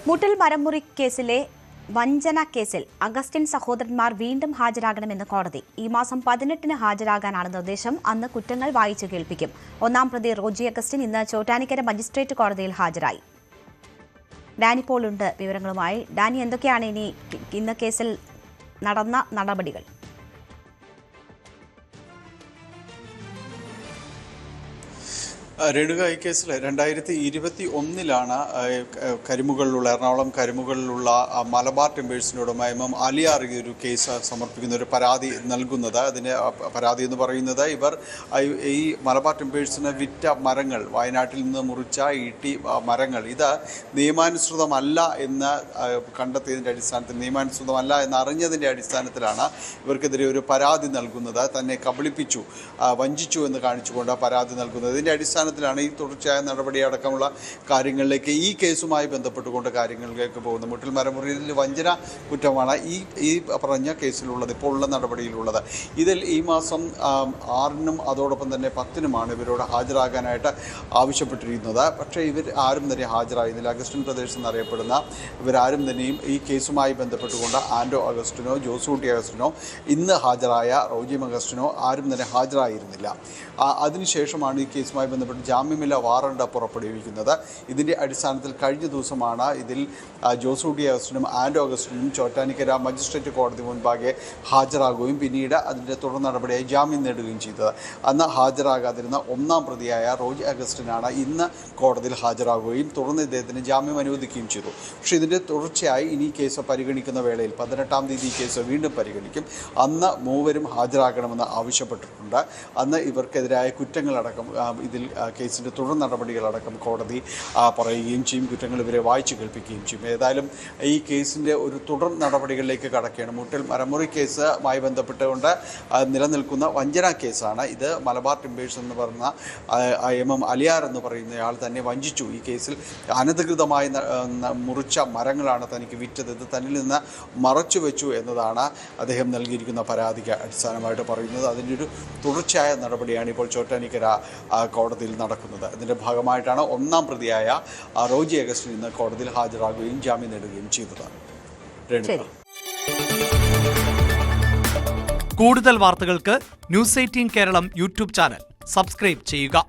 മുട്ടൽ മരമുറി കേസിലെ വഞ്ചന കേസിൽ അഗസ്റ്റിൻ സഹോദരന്മാർ വീണ്ടും ഹാജരാകണമെന്ന് കോടതി. ഈ മാസം 18-ന് ഹാജരാകാനാണ് നിർദ്ദേശം. അന്ന് കുറ്റങ്ങൾ വായിച്ചു കേൾപ്പിക്കും. ഒന്നാം പ്രതി റോജി അഗസ്റ്റിൻ ഇന്ന് ചോറ്റാനിക്കര മജിസ്ട്രേറ്റ് കോടതിയിൽ ഹാജരായി. ഡാനി പോളുണ്ട് വിവരങ്ങളുമായി. ഡാനി, എന്തൊക്കെയാണ് ഇന്ന് കേസിൽ നടന്ന നടപടികൾ? രേണുക, ഈ കേസിൽ 2021 കരിമുകളിലുള്ള എറണാകുളം കരിമുകളിലുള്ള മലബാർ ടിമ്പേഴ്സിനോടും അലിയാർ ഒരു കേസ് സമർപ്പിക്കുന്ന ഒരു പരാതി നൽകുന്നത്. അതിന് പരാതി എന്ന് പറയുന്നത് ഇവർ ഈ മലബാർ ടിമ്പേഴ്സിന് വിറ്റ മരങ്ങൾ, വയനാട്ടിൽ നിന്ന് മുറിച്ച ഈട്ടി മരങ്ങൾ, ഇത് നിയമാനുസൃതമല്ല എന്ന് കണ്ടെത്തിയതിൻ്റെ അടിസ്ഥാനത്തിൽ, നിയമാനുസൃതമല്ല എന്ന് അറിഞ്ഞതിൻ്റെ അടിസ്ഥാനത്തിലാണ് ഇവർക്കെതിരെ ഒരു പരാതി നൽകുന്നത്. തന്നെ കബളിപ്പിച്ചു, വഞ്ചിച്ചു എന്ന് കാണിച്ചുകൊണ്ട് പരാതി നൽകുന്നത്. ഇതിൻ്റെ അടിസ്ഥാനത്തിലാണ് ഈ തുടർച്ചയായ നടപടി അടക്കമുള്ള കാര്യങ്ങളിലേക്ക്, ഈ കേസുമായി ബന്ധപ്പെട്ടുകൊണ്ട് കാര്യങ്ങളിലേക്ക് പോകുന്നത്. മുട്ടൽ മരമുറിയിൽ വഞ്ചന കുറ്റമാണ് ഈ പറഞ്ഞ കേസിലുള്ളത്, ഇപ്പോൾ ഉള്ള നടപടിയിലുള്ളത്. ഇതിൽ ഈ മാസം 6-നും അതോടൊപ്പം തന്നെ 10-നുമാണ് ഇവരോട് ഹാജരാകാനായിട്ട് ആവശ്യപ്പെട്ടിരിക്കുന്നത്. പക്ഷേ ഇവർ ആരും തന്നെ ഹാജരായിരുന്നില്ല. അഗസ്റ്റിൻ പ്രദേശ് എന്നറിയപ്പെടുന്ന ഇവരാരും തന്നെയും ഈ കേസുമായി ബന്ധപ്പെട്ടുകൊണ്ട് ആൻഡോ അഗസ്റ്റിനോ ജോസൂട്ടി അഗസ്റ്റിനോ, ഇന്ന് ഹാജരായ റോജി അഗസ്റ്റിനോ ആരും തന്നെ ഹാജരായിരുന്നില്ല. അതിനുശേഷമാണ് ഈ കേസുമായി ബന്ധപ്പെട്ട് ജാമ്യമില്ല വാറണ്ട് പുറപ്പെടുവിക്കുന്നത്. ഇതിൻ്റെ അടിസ്ഥാനത്തിൽ കഴിഞ്ഞ ദിവസമാണ് ഇതിൽ ജോസൂട്ടി അഗസ്റ്റിനും ആൻഡോ അഗസ്റ്റിനും ചോറ്റാനിക്കര മജിസ്ട്രേറ്റ് കോടതി മുൻപാകെ ഹാജരാകുകയും പിന്നീട് അതിൻ്റെ തുടർ നടപടിയായി ജാമ്യം നേടുകയും ചെയ്തത്. അന്ന് ഹാജരാകാതിരുന്ന ഒന്നാം പ്രതിയായ റോജി അഗസ്റ്റിനാണ് ഇന്ന് കോടതിയിൽ ഹാജരാകുകയും തുടർന്ന് ഇദ്ദേഹത്തിന് ജാമ്യം അനുവദിക്കുകയും ചെയ്തു. പക്ഷേ ഇതിൻ്റെ തുടർച്ചയായി ഇനി കേസ് പരിഗണിക്കുന്ന വേളയിൽ 18-ാം തീയതി ഈ കേസ് വീണ്ടും പരിഗണിക്കും. അന്ന് മൂവരും ഹാജരാകണമെന്ന് ആവശ്യപ്പെട്ടിട്ടുണ്ട്. അന്ന് ഇവർക്കെതിരായ കുറ്റങ്ങളടക്കം, ഇതിൽ കേസിൻ്റെ തുടർ നടപടികളടക്കം കോടതി പറയുകയും ചെയ്യും. കുറ്റങ്ങൾ ഇവരെ വായിച്ചു കേൾപ്പിക്കുകയും ചെയ്യും. ഏതായാലും ഈ കേസിൻ്റെ ഒരു തുടർ നടപടികളിലേക്ക് കടക്കുകയാണ്. മുട്ടൽ മരമുറി കേസുമായി ബന്ധപ്പെട്ടുകൊണ്ട് നിലനിൽക്കുന്ന വഞ്ചന കേസാണ് ഇത്. മലബാർ ടിമ്പേഴ്സ് എന്ന് പറഞ്ഞ അലിയാർ എന്ന് പറയുന്നയാൾ തന്നെ വഞ്ചിച്ചു. ഈ കേസിൽ അനധികൃതമായി മുറിച്ച മരങ്ങളാണ് തനിക്ക് വിറ്റത്, ഇത് തന്നിൽ നിന്ന് മറച്ചു വെച്ചു എന്നതാണ് അദ്ദേഹം നൽകിയിരിക്കുന്ന പരാതിക്ക് അടിസ്ഥാനമായിട്ട് പറയുന്നത്. അതിൻ്റെ ഒരു തുടർച്ചയായ നടപടിയാണ് ഇപ്പോൾ ചോറ്റാനിക്കര കോടതിയിൽ നടക്കുന്നത്. ഇതിൻ്റെ ഭാഗമായിട്ടാണ് ഒന്നാം പ്രതിയായ റോജി അഗസ്റ്റിൻ ഇന്ന് കോടതിയിൽ ഹാജരാകുകയും ജാമ്യം നേടുകയും ചെയ്തത്. കൂടുതൽ വാർത്തകൾക്ക് News 18 Keralam YouTube channel subscribe ചെയ്യുക.